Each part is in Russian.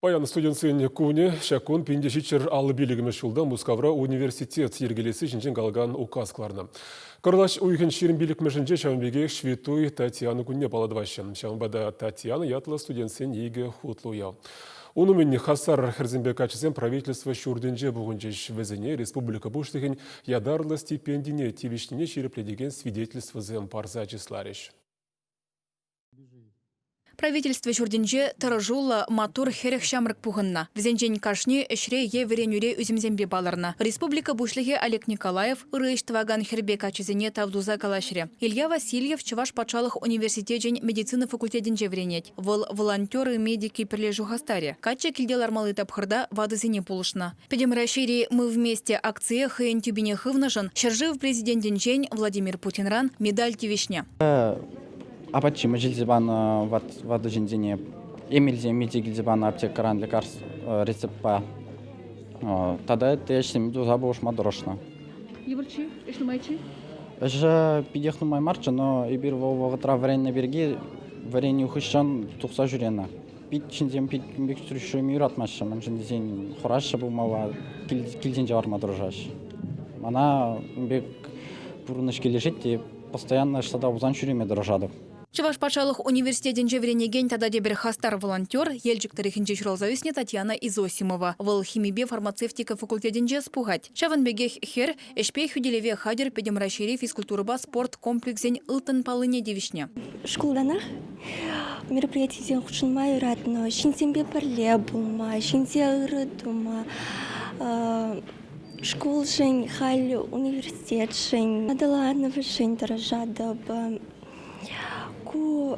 Паян студентсен куне, шакун пиндешичер аллы билігімі шулда Мускавра университет ергелесі жінжен қалған указкларына. Кырлаш уйхен шерін билік мәшінже шамбеге Шветуй Татьяна күнне баладващын. Шамбада Татьяна ятлы студентсен еге хутлуял. Онымен хасар Херзенбек ачызен правительство шурденже бұғынжеш везене республика бұштығын ядарлы стипендине тивишнине шерепледеген свидетельство зен парза числариш. Правительство Шурдинже таражула матур херех шамрак пугынна. Взенжен кашни эшре веренюре үзімзембе баларна. Республика бушлығы Олег Николаев ұрыш тваган хербек ачызене тавдуза калашре. Илья Васильев Чуваш пачалых университетен медицины факультетенже вренет. Вол волонтеры медики перлежу хастаре. Кача килделар малы тапхырда вадызене пулышна. Педем расшири мы вместе акция хэйн тюбине хывнажан. Шаржив президентен жень Владимир Путинран медаль тивишня. Апачи мажильзибан ваду жиндине эмилзе медигильзибан аптекаран лекарств рецепта. Тогда это я себе меду забуш мадрошна. Еврчи, эшну майчи? Же пидехну май марча, но и бир воватра варен на береге варен ухищан тухса журена. Пить чинзем пить бекстрюшу мират маша, манжиндизен хораша бумава кильзен жавар мадрожаш. Она бек пурнышки лежит и постоянно что-то узан шуриме дрожадов. Чуваш пачалых университетен жевренеген тада дебер хастар волонтер, елчик тарихинче шуралзависне Татьяна Изосимова. Вол химибе фармацевтика факультетенже спугать. Шаванбегех хер, эшпе хюделеве хадер педем расшири физкультурба спорт комплексен ылтын палыне девишне. Школдана мероприятиеден хушынмай ратно, шинсембе парле булма, шинсе ырыдума, школ жень, халь университет жень, надаланов жень дорожадоба. Ку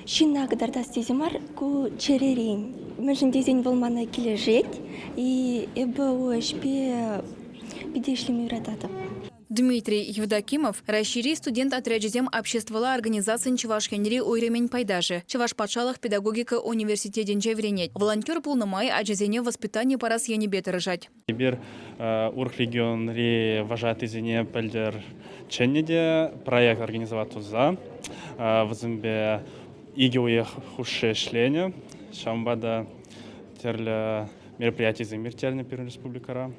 шинна кадарда стеземар ку черерин. Мәжін дезен болмана кележет и эбі өшпе бедешлеми ратады. Дмитрий Евдокимов расшири студент отряджезем обществола организации Чувашхенри ойремень пайдажи. Чуваш пачалах педагогика университетен жевренет. Волонтер полномай аджезене воспитание парас янебе рожать. Теперь урх регион ре вожатый зене пельдер ченнеде проект организовать туза. В Зимбе иги уех хуше шлене. Шамбада терле мероприятие за мир терне Первая республика.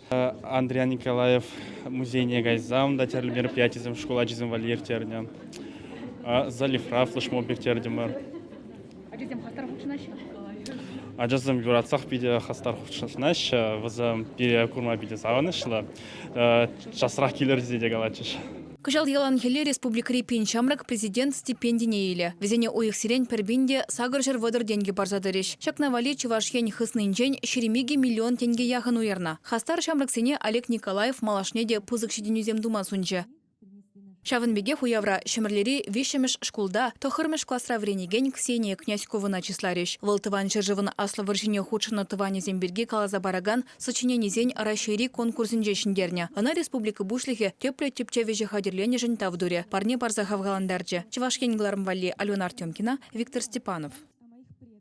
Андрей Николаев музей негайзам да терле мероприятие за школа джизм валир терне. Залифра флешмоб тердемер. Аджазам юрацах биде хастар хушнаш, вазам биде курма биде заванышла. Часрах киллер зиде галачиш. Кыжал ялан хеле республикари пинчамрак президент стипендий нейле. Везене уих сирень пербинде сагыржыр водыр деньги барзадырыш. Чакнавали Чувашхен хыснынчен шеремиги миллион тенге яхан уерна. Хастар шамрак сене Олег Николаев малашнеде пызык шиденюзем дума сунче. Шавынбеге хуявра шемрлери вишемеш шкулда, тохырмеш классра вренеген Ксения Князьковына числариш. Волтыван жыржывын аслы варжине худшыны тыване земберге калаза бараган сочинение зень расшири конкурсын жешіндерне. Она республика бушлихе тепле тепчевеже хадерленежен тавдуре. Парне барзахав галандарджи. Чувашхен глармвали Алена Артемкина, Виктор Степанов.